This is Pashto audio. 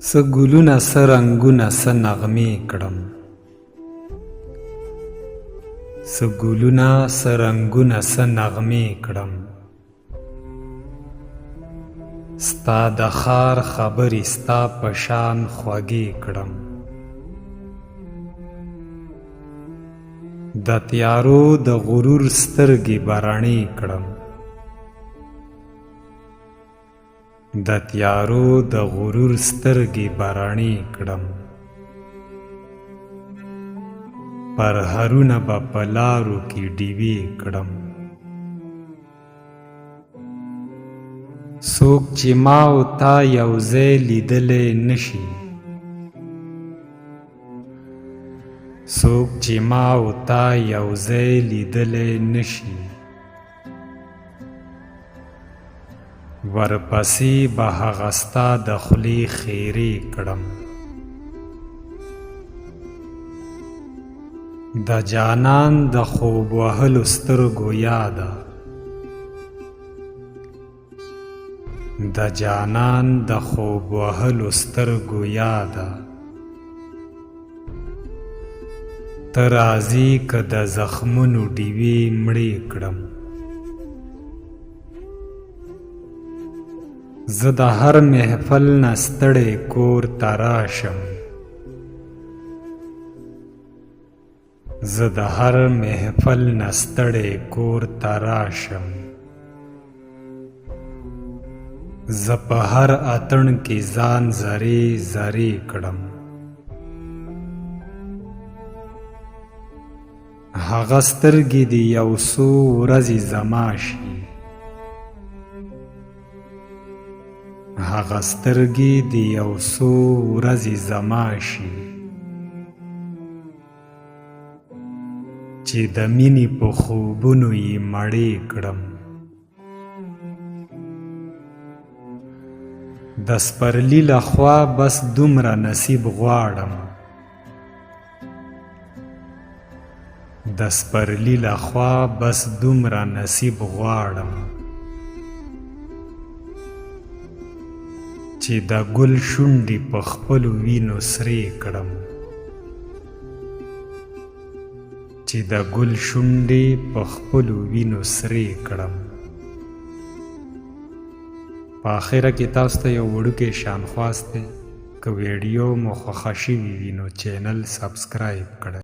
څه ګلونه څه رنګونه څه نغمې کړم، څه ګلونه څه رنګونه څه نغمې کړم. ستا د ښار خبرې ستا په شان خوږې کړم. د تیارو د غرور سترګې به رڼې کړم، د تیارو د غرور سترګې به رڼې کړم. پرهرونه به په لارو کې ډیوې کړم. څوک چې ما او تا یو ځای لیدلی نشي، څوک چې ما او تا یو ځای لیدلی نشي، ورپسې به هغه ستا د خولې خیرې کړم. د جانان د خوب وهلو سترګو یاده، د جانان د خوب وهلو سترګو یاده. ته راځې که د زخمونو ډیوې مړې کړم. زه د هر محفل نه ستړی کور ته راشم، زه د هر محفل نه ستړی کور ته راشم. زه په هر اتڼ کې ځان زرې زرې کړم. هغه سترګې دې یو څو ورځې زما شي، هغه سترګې دې یو څو ورځې زما شي، چې د مینې په خوبونو یې مړې کړم. د سپرلي له خوا بس دومره نصیب غواړم، د سپرلي له خوا بس دومره نصیب غواړم، چې د ګل شونډې په خپلو وینو سرې کړم، چې د ګل شونډې په خپلو وینو سرې کړم. په آخره کې تاسو ته یو وړوکی شان خواست دی، که ویډیو مو خوښه شوي وي نو چینل سبسکرایب کړئ.